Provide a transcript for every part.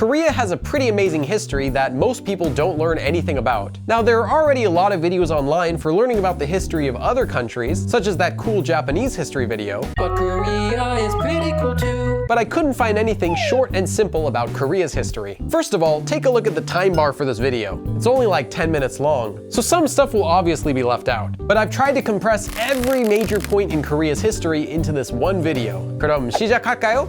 Korea has a pretty amazing history that most people don't learn anything about. Now, there are already a lot of videos online for learning about the history of other countries, such as that cool Japanese history video. But Korea is pretty cool too. But I couldn't find anything short and simple about Korea's history. First of all, take a look at the time bar for this video. It's only like 10 minutes long, so some stuff will obviously be left out. But I've tried to compress every major point in Korea's history into this one video. 그럼 시작할까요?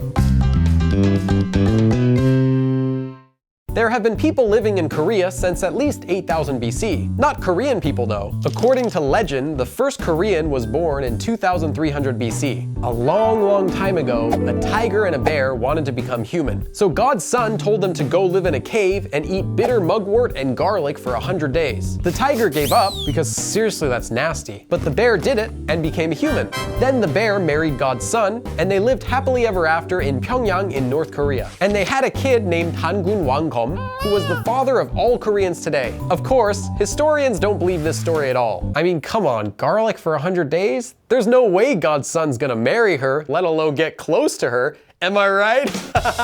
There have been people living in Korea since at least 8000 BC. Not Korean people though. According to legend, the first Korean was born in 2300 BC. A long time ago, a tiger and a bear wanted to become human. So God's son told them to go live in a cave and eat bitter mugwort and garlic for 100 days. The tiger gave up because seriously that's nasty. But the bear did it and became a human. Then the bear married God's son and they lived happily ever after in Pyongyang in North Korea. And they had a kid named Dangun Wangkom, who was the father of all Koreans today. Of course, historians don't believe this story at all. I mean, come on, garlic for 100 days? There's no way God's son's gonna marry her, let alone get close to her. Am I right?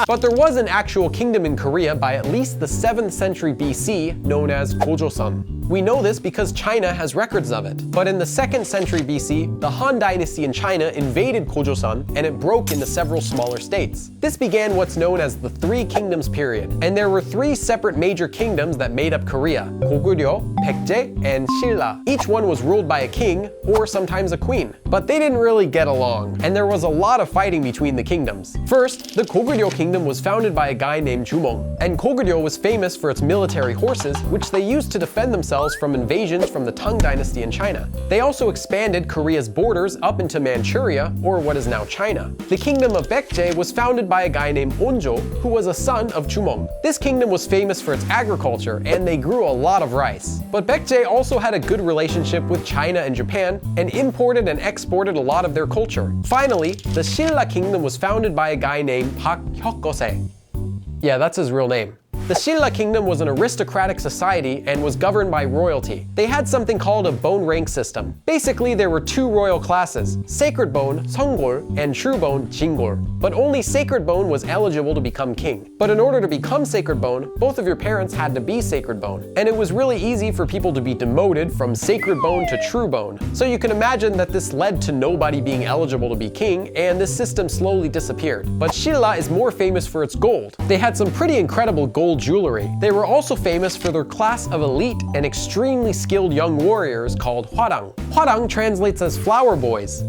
But there was an actual kingdom in Korea by at least the 7th century BC known as Joseon. We know this because China has records of it. But in the 2nd century BC, the Han dynasty in China invaded Joseon and it broke into several smaller states. This began what's known as the Three Kingdoms period. And there were 3 separate major kingdoms that made up Korea: Goryeo, Baekje, and Silla. Each one was ruled by a king or sometimes a queen. But they didn't really get along, and there was a lot of fighting between the kingdoms. First, the Goryeo kingdom was founded by a guy named Jumong, and Goryeo was famous for its military horses, which they used to defend themselves from invasions from the Tang dynasty in China. They also expanded Korea's borders up into Manchuria, or what is now China. The kingdom of Baekje was founded by a guy named Onjo, who was a son of Jumong. This kingdom was famous for its agriculture, and they grew a lot of rice. But Baekje also had a good relationship with China and Japan, and imported and exported a lot of their culture. Finally, the Silla kingdom was founded by a guy named Pak Hyokgose. Yeah, that's his real name. The Silla kingdom was an aristocratic society and was governed by royalty. They had something called a bone rank system. Basically, there were 2 royal classes: sacred bone, Seonggol, and true bone, Jingol. But only sacred bone was eligible to become king. But in order to become sacred bone, both of your parents had to be sacred bone. And it was really easy for people to be demoted from sacred bone to true bone. So you can imagine that this led to nobody being eligible to be king, and this system slowly disappeared. But Silla is more famous for its gold. They had some pretty incredible gold jewelry. They were also famous for their class of elite and extremely skilled young warriors called hwarang. Hwarang translates as flower boys.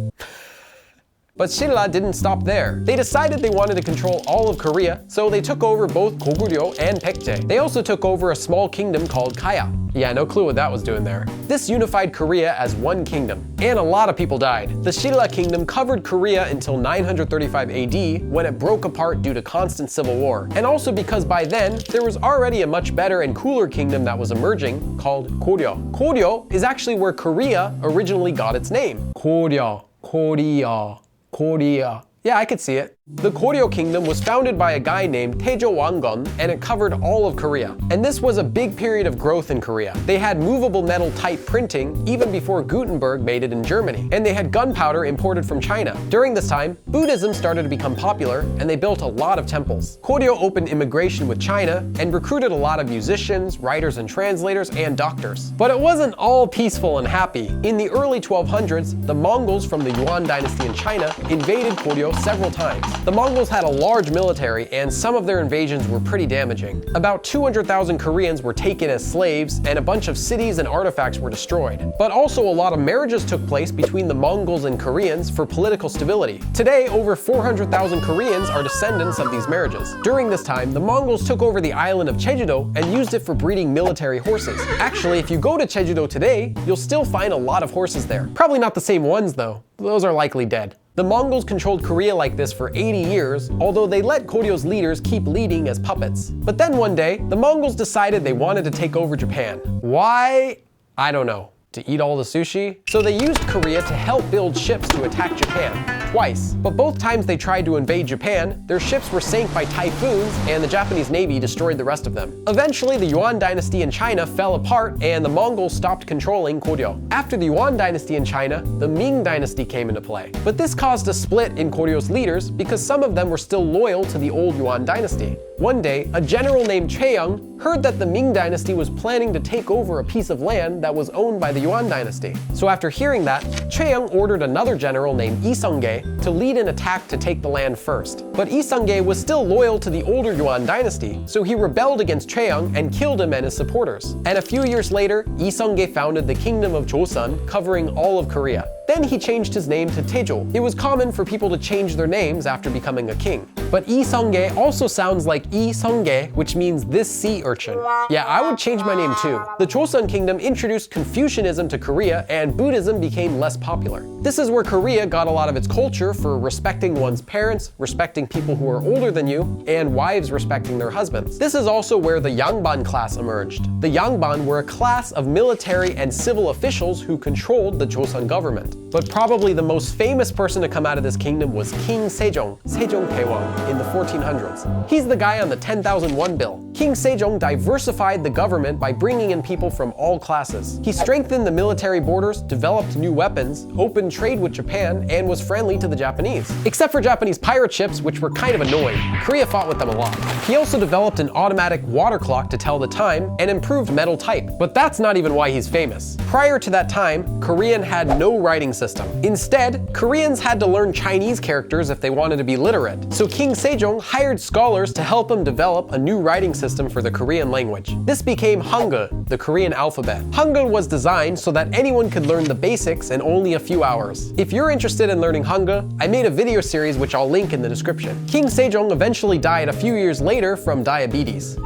But Silla didn't stop there. They decided they wanted to control all of Korea, so they took over both Goryeo and Baekje. They also took over a small kingdom called Gaya. Yeah, no clue what that was doing there. This unified Korea as one kingdom, and a lot of people died. The Silla kingdom covered Korea until 935 AD, when it broke apart due to constant civil war. And also because by then, there was already a much better and cooler kingdom that was emerging called Goryeo. Goryeo is actually where Korea originally got its name. Goryeo, Korea, Korea. Yeah, I could see it. The Goryeo kingdom was founded by a guy named Taejo Wangon, and it covered all of Korea. And this was a big period of growth in Korea. They had movable metal type printing even before Gutenberg made it in Germany. And they had gunpowder imported from China. During this time, Buddhism started to become popular, and they built a lot of temples. Goryeo opened immigration with China and recruited a lot of musicians, writers and translators, and doctors. But it wasn't all peaceful and happy. In the early 1200s, the Mongols from the Yuan dynasty in China invaded Goryeo several times. The Mongols had a large military, and some of their invasions were pretty damaging. About 200,000 Koreans were taken as slaves, and a bunch of cities and artifacts were destroyed. But also a lot of marriages took place between the Mongols and Koreans for political stability. Today, over 400,000 Koreans are descendants of these marriages. During this time, the Mongols took over the island of Jeju-do and used it for breeding military horses. Actually, if you go to Jeju-do today, you'll still find a lot of horses there. Probably not the same ones though. Those are likely dead. The Mongols controlled Korea like this for 80 years, although they let Koryo's leaders keep leading as puppets. But then one day, the Mongols decided they wanted to take over Japan. Why? I don't know. To eat all the sushi? So they used Korea to help build ships to attack Japan. twice, but both times they tried to invade Japan, their ships were sank by typhoons and the Japanese Navy destroyed the rest of them. Eventually, the Yuan dynasty in China fell apart and the Mongols stopped controlling Goryeo. After the Yuan dynasty in China, the Ming dynasty came into play. But this caused a split in Goryeo's leaders because some of them were still loyal to the old Yuan dynasty. One day, a general named Choeung heard that the Ming dynasty was planning to take over a piece of land that was owned by the Yuan dynasty. So after hearing that, Choeung ordered another general named Lee Seung-gae to lead an attack to take the land first. But Lee Seung-gae was still loyal to the older Yuan dynasty, so he rebelled against Choeung and killed him and his supporters. And a few years later, Lee Seung-gae founded the Kingdom of Joseon, covering all of Korea. Then he changed his name to Taejo. It was common for people to change their names after becoming a king. But Lee Seung-gae also sounds like Lee Seung-gae, which means this sea urchin. Yeah, I would change my name too. The Joseon Kingdom introduced Confucianism to Korea and Buddhism became less popular. This is where Korea got a lot of its culture for respecting one's parents, respecting people who are older than you, and wives respecting their husbands. This is also where the Yangban class emerged. The Yangban were a class of military and civil officials who controlled the Joseon government. But probably the most famous person to come out of this kingdom was King Sejong, Sejong Taewang, in the 1400s. He's the guy on the 10,001 bill. King Sejong diversified the government by bringing in people from all classes. He strengthened the military borders, developed new weapons, opened trade with Japan, and was friendly to the Japanese. Except for Japanese pirate ships, which were kind of annoying. Korea fought with them a lot. He also developed an automatic water clock to tell the time and improved metal type. But that's not even why he's famous. Prior to that time, Korean had no writing system. Instead, Koreans had to learn Chinese characters if they wanted to be literate. So King Sejong hired scholars to help him develop a new writing system for the Korean language. This became Hangul, the Korean alphabet. Hangul was designed so that anyone could learn the basics in only a few hours. If you're interested in learning Hangul, I made a video series which I'll link in the description. King Sejong eventually died a few years later from diabetes.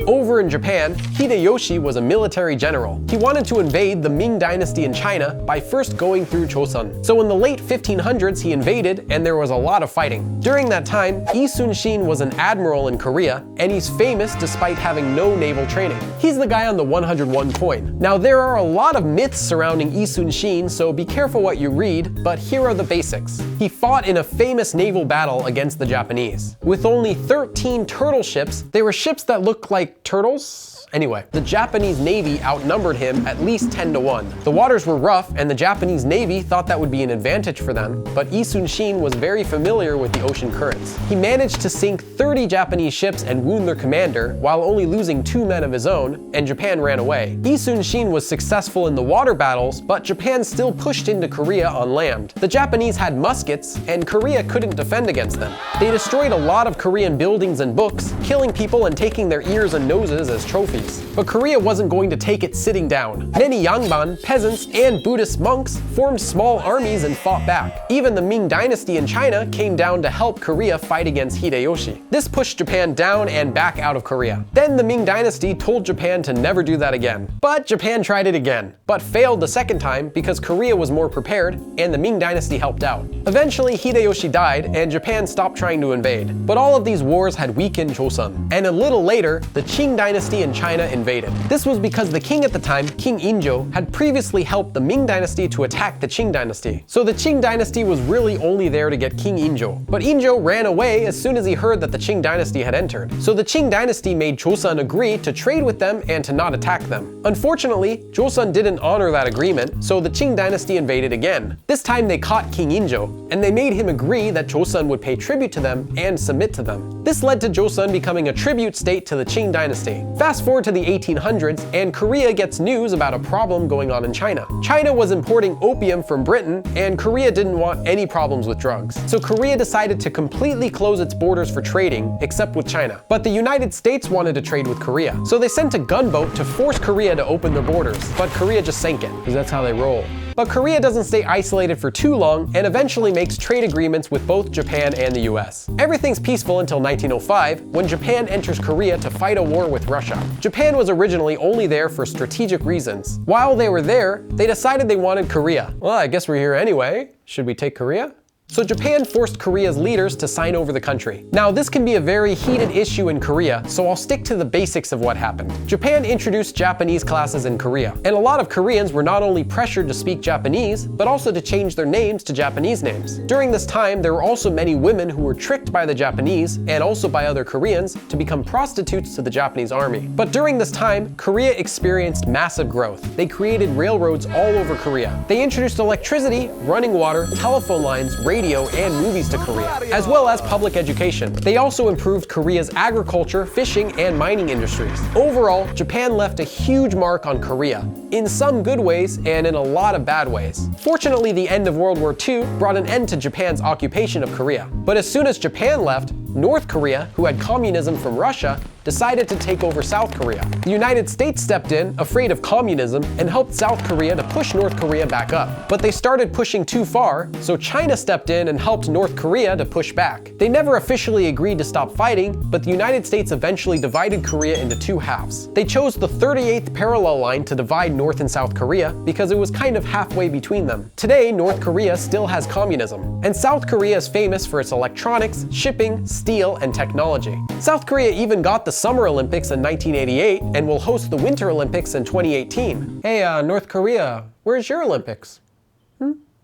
Over in Japan, Hideyoshi was a military general. He wanted to invade the Ming dynasty in China by first going through Joseon. So in the late 1500s, he invaded and there was a lot of fighting. During that time, Lee Sun-shin was an admiral in Korea, and he's famous despite having no naval training. He's the guy on the 101 coin. Now there are a lot of myths surrounding Lee Sun-shin, so be careful what you read, but here are the basics. He fought in a famous naval battle against the Japanese. With only 13 turtle ships, they were ships that looked like turtles? Anyway, the Japanese Navy outnumbered him at least 10-1. The waters were rough and the Japanese Navy thought that would be an advantage for them, but Lee Sun-shin was very familiar with the ocean currents. He managed to sink 30 Japanese ships and wound their commander while only losing 2 men of his own, and Japan ran away. Lee Sun-shin was successful in the water battles, but Japan still pushed into Korea on land. The Japanese had muskets, and Korea couldn't defend against them. They destroyed a lot of Korean buildings and books, killing people and taking their ears and noses as trophies. But Korea wasn't going to take it sitting down. Many Yangban, peasants, and Buddhist monks formed small armies and fought back. Even the Ming dynasty in China came down to help Korea fight against Hideyoshi. This pushed Japan down and back out of Korea. Then the Ming dynasty told Japan to never do that again. But Japan tried it again, but failed the second time because Korea was more prepared and the Ming dynasty helped out. Eventually, Hideyoshi died and Japan stopped trying to invade. But all of these wars had weakened Joseon. And a little later, the Qing dynasty in China invaded. This was because the king at the time, King Injo, had previously helped the Ming dynasty to attack the Qing dynasty. So the Qing dynasty was really only there to get King Injo. But Injo ran away as soon as he heard that the Qing dynasty had entered. So the Qing dynasty made Joseon agree to trade with them and to not attack them. Unfortunately, Joseon didn't honor that agreement, so the Qing dynasty invaded again. This time they caught King Injo, and they made him agree that Joseon would pay tribute to them and submit to them. This led to Joseon becoming a tribute state to the Qing dynasty. Fast forward to the 1800s, and Korea gets news about a problem going on in China. China was importing opium from Britain, and Korea didn't want any problems with drugs. So Korea decided to completely close its borders for trading, except with China. But the United States wanted to trade with Korea, so they sent a gunboat to force Korea to open their borders. But Korea just sank it, because that's how they roll. But Korea doesn't stay isolated for too long and eventually makes trade agreements with both Japan and the US. Everything's peaceful until 1905, when Japan enters Korea to fight a war with Russia. Japan was originally only there for strategic reasons. While they were there, they decided they wanted Korea. Well, I guess we're here anyway. Should we take Korea? so Japan forced Korea's leaders to sign over the country. Now, this can be a very heated issue in Korea, so I'll stick to the basics of what happened. Japan introduced Japanese classes in Korea, and a lot of Koreans were not only pressured to speak Japanese, but also to change their names to Japanese names. During this time, there were also many women who were tricked by the Japanese, and also by other Koreans, to become prostitutes to the Japanese army. But during this time, Korea experienced massive growth. They created railroads all over Korea. They introduced electricity, running water, telephone lines, radio, and movies to Korea, as well as public education. They also improved Korea's agriculture, fishing, and mining industries. Overall, Japan left a huge mark on Korea, in some good ways and in a lot of bad ways. Fortunately, the end of World War II brought an end to Japan's occupation of Korea. But as soon as Japan left, North Korea, who had communism from Russia, decided to take over South Korea. The United States stepped in, afraid of communism, and helped South Korea to push North Korea back up. But they started pushing too far, so China stepped in and helped North Korea to push back. They never officially agreed to stop fighting, but the United States eventually divided Korea into two halves. They chose the 38th parallel line to divide North and South Korea because it was kind of halfway between them. Today, North Korea still has communism, and South Korea is famous for its electronics, shipping, steel, and technology. South Korea even got the Summer Olympics in 1988 and will host the Winter Olympics in 2018. Hey, North Korea, where's your Olympics?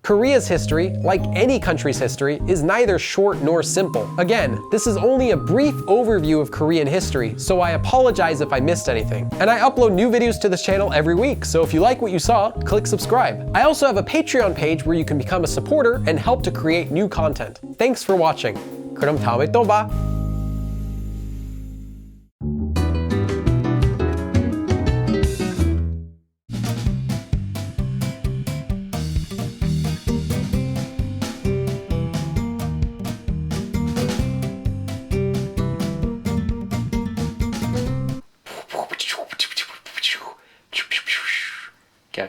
Korea's history, like any country's history, is neither short nor simple. Again, this is only a brief overview of Korean history, so I apologize if I missed anything. And I upload new videos to this channel every week, so if you like what you saw, click subscribe. I also have a Patreon page where you can become a supporter and help to create new content. Thanks for watching. 그럼 다음에 또 봐.